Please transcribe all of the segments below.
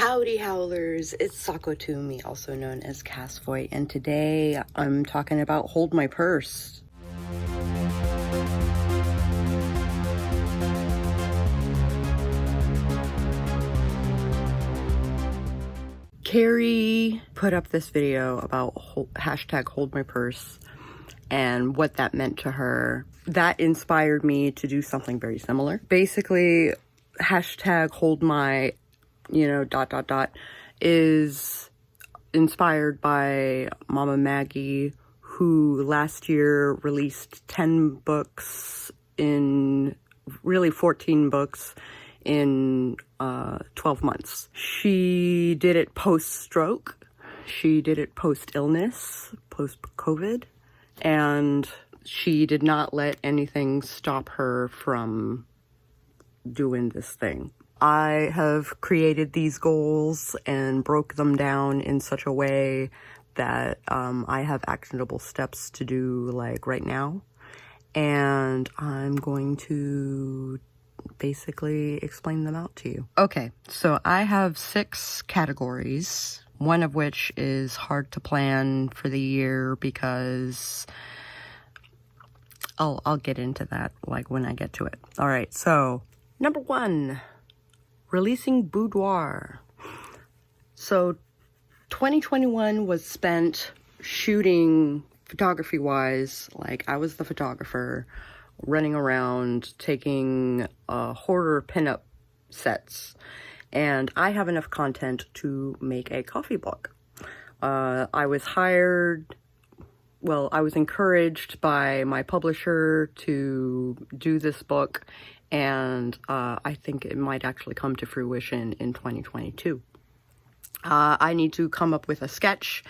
Howdy, howlers. It's Sako Tumi, also known as Cass Voit, and today I'm talking about Hold My Purse. Carrie put up this video about hashtag Hold My Purse and what that meant to her. That inspired me to do something very similar. Basically, hashtag Hold My is inspired by Mama Maggie, who last year released 10 books really 14 books in 12 months. She did it post-stroke, she did it post-illness, post-COVID, and she did not let anything stop her from doing this thing. I have created these goals and broke them down in such a way that I have actionable steps to do like right now. And I'm going to basically explain them out to you. Okay, so I have 6 categories, one of which is hard to plan for the year because I'll get into that like when I get to it. All right, so number 1. Releasing boudoir. So 2021 was spent shooting photography-wise. Like, I was the photographer running around taking horror pinup sets, and I have enough content to make a coffee book. I was encouraged by my publisher to do this book, and I think it might actually come to fruition in 2022. I need to come up with a sketch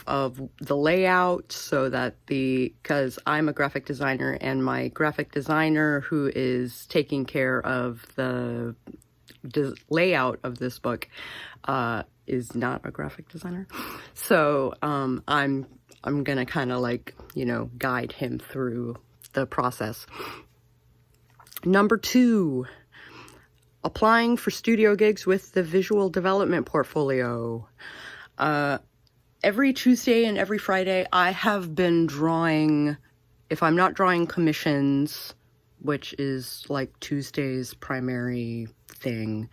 of the layout so that because I'm a graphic designer, and my graphic designer who is taking care of the layout of this book is not a graphic designer. So I'm gonna kind of like, guide him through the process. Number 2, applying for studio gigs with the visual development portfolio. Every Tuesday and every Friday, I have been drawing, if I'm not drawing commissions, which is like Tuesday's primary thing,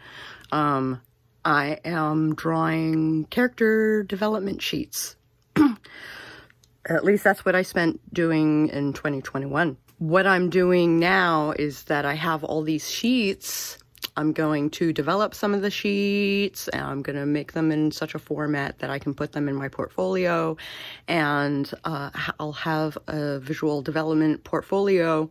I am drawing character development sheets. At least that's what I spent doing in 2021. What I'm doing now is that I have all these sheets. I'm going to develop some of the sheets, and I'm going to make them in such a format that I can put them in my portfolio, and I'll have a visual development portfolio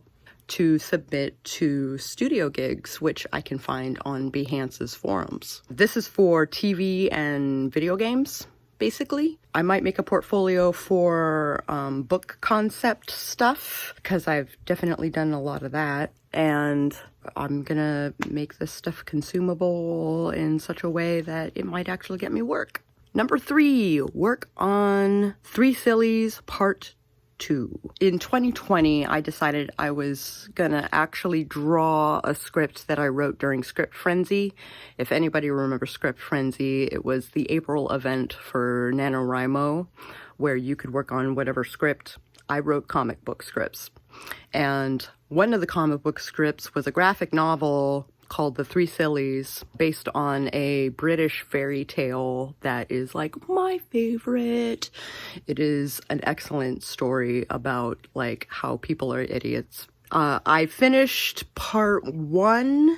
to submit to studio gigs, which I can find on Behance's forums. This is for TV and video games. Basically, I might make a portfolio for book concept stuff, because I've definitely done a lot of that, and I'm gonna make this stuff consumable in such a way that it might actually get me work. Number 3, work on 3 Sillies Part 2. In 2020, I decided I was gonna actually draw a script that I wrote during Script Frenzy. If anybody remembers Script Frenzy, it was the April event for NaNoWriMo, where you could work on whatever script. I wrote comic book scripts. And one of the comic book scripts was a graphic novel called The 3 Sillies, based on a British fairy tale that is like my favorite. It is an excellent story about like how people are idiots. I finished part 1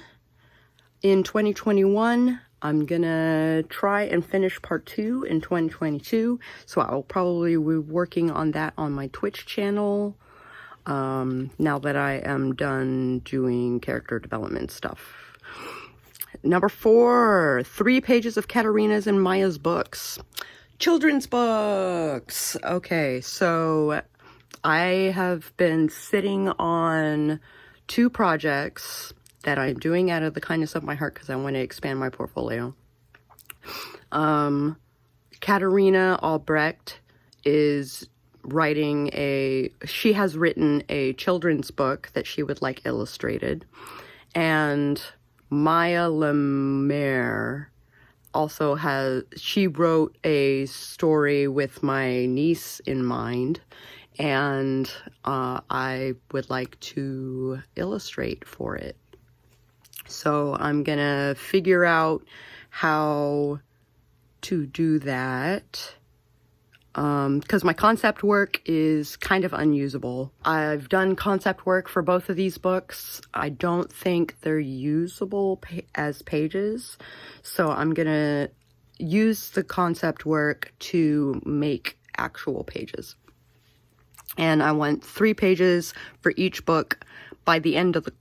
in 2021. I'm gonna try and finish part 2 in 2022. So I'll probably be working on that on my Twitch channel. Now that I am done doing character development stuff. Number 4, 3 pages of Katarina's and Maya's books. Children's books! Okay, so I have been sitting on 2 projects that I'm doing out of the kindness of my heart because I want to expand my portfolio. Katarina Albrecht is she has written a children's book that she would like illustrated, and Maya Lemaire also she wrote a story with my niece in mind, and I would like to illustrate for it. So I'm gonna figure out how to do that, because my concept work is kind of unusable. I've done concept work for both of these books. I don't think they're usable as pages, so I'm gonna use the concept work to make actual pages. And I want 3 pages for each book by the end of the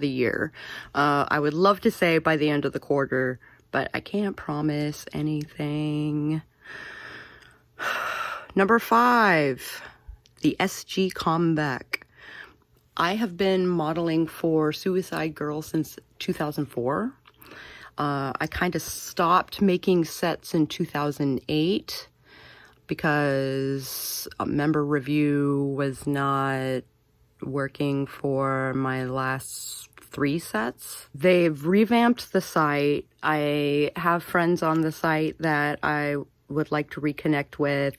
year. I would love to say by the end of the quarter, but I can't promise anything. Number 5, the SG comeback. I have been modeling for Suicide Girl since 2004. I kind of stopped making sets in 2008 because a member review was not working for my last 3 sets. They've revamped the site. I have friends on the site that I would like to reconnect with,